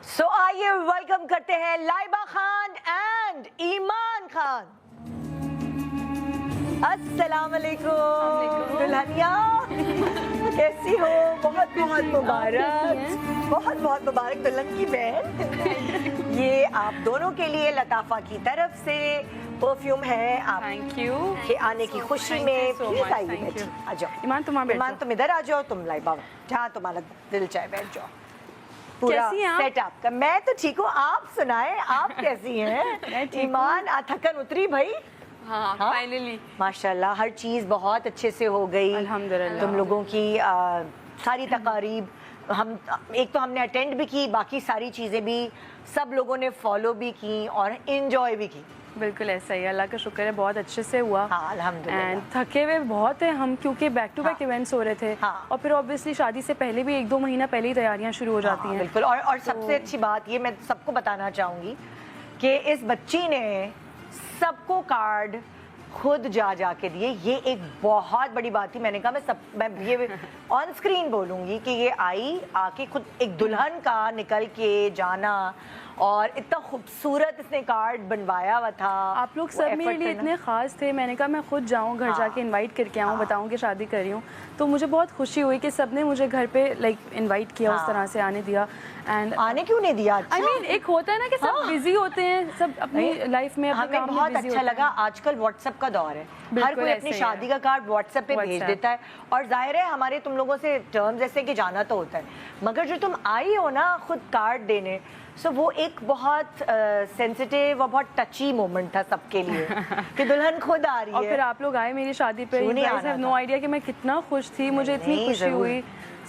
سو آئیے ویلکم کرتے ہیں لائبہ خان اینڈ ایمان خان. السلام علیکم دلہنیا، کیسی ہو؟ بہت بہت مبارک، بہت بہت مبارک دلہن کی بہن. یہ آپ دونوں کے لیے لطافہ کی طرف سے پرفیوم ہے. آپ تھینک یو کہ آنے کی خوشی میں پلیز آئیے بیٹھیے. آ جاؤ ایمان، تم ادھر آ جاؤ، تم لائبہ جہاں تمہارا دل چاہے بیٹھ جاؤ. پورا سیٹ اپ کا. میں تو ٹھیک ہوں، آپ سنائیں آپ کیسی ہیں؟ ایمان تھکن اتری بھائی؟ ہاں فائنلی ماشاءاللہ ہر چیز بہت اچھے سے ہو گئی الحمدللہ. تم لوگوں کی ساری تقاریب ایک تو ہم نے اٹینڈ بھی کی، باقی ساری چیزیں بھی سب لوگوں نے فالو بھی کی اور انجوائے بھی کی. بالکل ایسا ہی، اللہ کا شکر ہے بہت اچھے سے ہوا. ہاں الحمدللہ. تھکے ہوئے بہت ہیں ہم، کیونکہ بیک ٹو بیک ایونٹس ہو رہے تھے اور پھر اوبیسلی شادی سے پہلے بھی 1-2 مہینہ پہلے ہی تیاریاں شروع ہو جاتی ہیں. بالکل. اور سب سے اچھی بات یہ میں سب کو بتانا چاہوں گی کہ اس بچی نے سب کو کارڈ خود جا کے دیے. یہ ایک بہت بڑی بات تھی. میں نے کہا میں یہ آن اسکرین بولوں گی کہ یہ آئی آ کے خود ایک دلہن کا نکل کے جانا اور اتنا خوبصورت اس نے کارڈ بنوایا ہوا تھا. آپ لوگ سب میرے لیے اتنے خاص تھے. میں نے کہا میں خود جاؤں گھر جا کے انوائٹ کر کے آؤں، بتاؤں کہ شادی کر رہی ہوں. تو مجھے بہت خوشی ہوئی کہ سب نے مجھے گھر پہ انوائٹ کیا، اس طرح سے آنے دیا. اینڈ آنے کیوں نہیں دیا؟ ایک ہوتا ہے نا کہ سب بزی ہوتے ہیں، سب اپنی لائف میں. ہمیں بہت اچھا لگا. آج کل واٹس ایپ کا دور ہے، ہر کوئی اپنی شادی کا کارڈ واٹس ایپ پہ بھیج دیتا ہے. اور ظاہر ہے ہمارے تم لوگوں سے ٹرمز ایسے کہ جانا تو ہوتا ہے، مگر جو تم آئی ہو نا خود کارڈ دینے، سو وہ ایک بہت سینسیٹیو اور بہت ٹچی مومنٹ تھا سب کے لیے کہ دلہن خود آ رہی ہے. اور پھر آپ لوگ آئے میری شادی پہ. نو آئیڈیا کہ میں کتنا خوش تھی، مجھے اتنی خوشی ہوئی.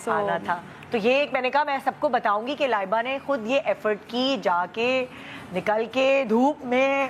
آنا تھا. تو یہ ایک میں نے کہا میں سب کو بتاؤں گی کہ لائبہ نے خود یہ ایفرٹ کی، جا کے نکل کے دھوپ میں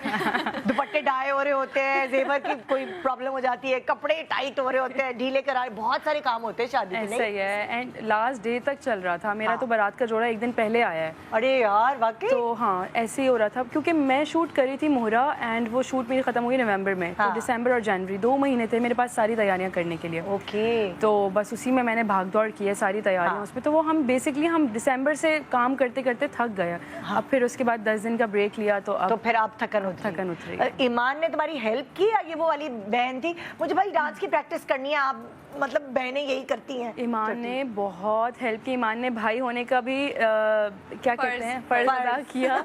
دوپٹے ڈائے ہو رہے ہوتے ہیں، زیور کی کوئی پرابلم ہو جاتی ہے، کپڑے ٹائٹ ہو رہے ہوتے ہیں، ڈھیلے کرائے، بہت سارے کام ہوتے ہیں شادی میں. صحیح ہے. اینڈ لاسٹ ڈے تک چل رہا تھا میرا. تو بارات کا جوڑا 1 دن پہلے آیا ہے. ارے یار واقعی. تو ہاں ایسے ہی ہو رہا تھا کیونکہ میں شوٹ کری تھی مہرا، اینڈ وہ شوٹ میری ختم ہوئی نومبر میں. تو دسمبر اور جنوری 2 مہینے تھے میرے پاس ساری تیاریاں کرنے کے لیے. اوکے. تو بس اسی میں نے بھاگ دوڑ کی ہے ساری تیاریاں اس میں. تو وہ ہم بیسکلی ہم دسمبر سے کام کرتے کرتے تھک گئے. اب پھر اس کے بعد 10 دن کا بریک لیا. تو پھر آپ تھکن اتری. ایمان نے تمہاری ہیلپ کی یا یہ وہ والی بہن تھی مجھے بھائی ڈانس کی پریکٹس کرنی ہے، آپ مطلب بہنیں یہی کرتی ہیں؟ ایمان نے بہت ہیلپ کی. ایمان نے بھائی ہونے کا بھی کیا کہتے ہیں فرض ادا کیا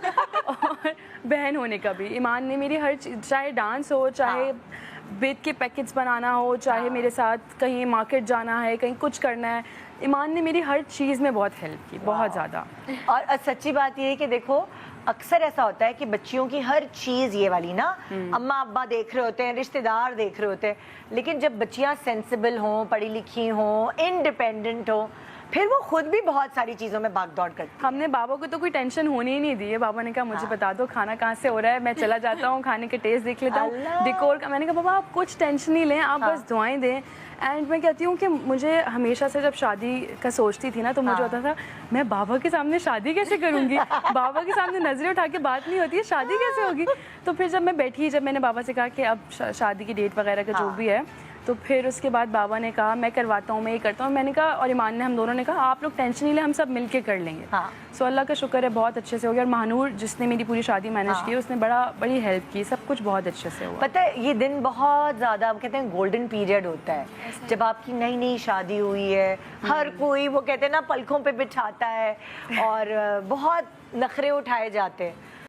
اور بہن ہونے کا بھی. ایمان نے میری ہر چیز، چاہے ڈانس ہو، چاہے بیت کے پیکٹس بنانا ہو، چاہے میرے ساتھ کہیں مارکیٹ جانا ہے، کہیں کچھ کرنا ہے، ایمان نے میری ہر چیز میں بہت ہیلپ کی، بہت زیادہ. اور سچی بات یہ ہے کہ دیکھو اکثر ایسا ہوتا ہے کہ بچیوں کی ہر چیز یہ والی نا اماں ابا دیکھ رہے ہوتے ہیں، رشتہ دار دیکھ رہے ہوتے ہیں، لیکن جب بچیاں سینسیبل ہوں، پڑھی لکھی ہوں، انڈیپینڈنٹ ہوں، پھر وہ خود بھی بہت ساری چیزوں میں بھاگ دوڑ کرتی. ہم نے بابا کو تو کوئی ٹینشن ہونے ہی نہیں دی ہے. بابا نے کہا مجھے بتا دو کھانا کہاں سے ہو رہا ہے، میں چلا جاتا ہوں، کھانے کے ٹیسٹ دیکھ لیتا ہوں، ڈیکور کا. میں نے کہا بابا آپ کچھ ٹینشن نہیں لیں، آپ بس دعائیں دیں. اینڈ میں کہتی ہوں کہ مجھے ہمیشہ سے جب شادی کا سوچتی تھی نا تو مجھے ہوتا تھا میں بابا کے سامنے شادی کیسے کروں گی، بابا کے سامنے نظریں اٹھا کے بات نہیں ہوتی ہے، شادی کیسے ہوگی. تو پھر جب میں بیٹھی، جب میں نے بابا سے کہا کہ اب شادی کی ڈیٹ وغیرہ کا جو بھی ہے، تو پھر اس کے بعد بابا نے کہا میں کرواتا ہوں، میں یہ کرتا ہوں. میں نے کہا اور ایمان نے، ہم دونوں نے کہا آپ لوگ ٹینشن نہیں لیں، ہم سب مل کے کر لیں گے. سو اللہ کا شکر ہے بہت اچھے سے ہو گیا. اور مہنور جس نے میری پوری شادی مینیج کی، اس نے بڑی ہیلپ کی. سب کچھ بہت اچھے سے ہوا. پتہ ہے یہ دن بہت زیادہ کہتے ہیں گولڈن پیریڈ ہوتا ہے جب آپ کی نئی شادی ہوئی ہے. ہر کوئی وہ کہتے ہیں نا پلکوں پہ بٹھاتا ہے اور بہت نخرے اٹھائے جاتے ہیں.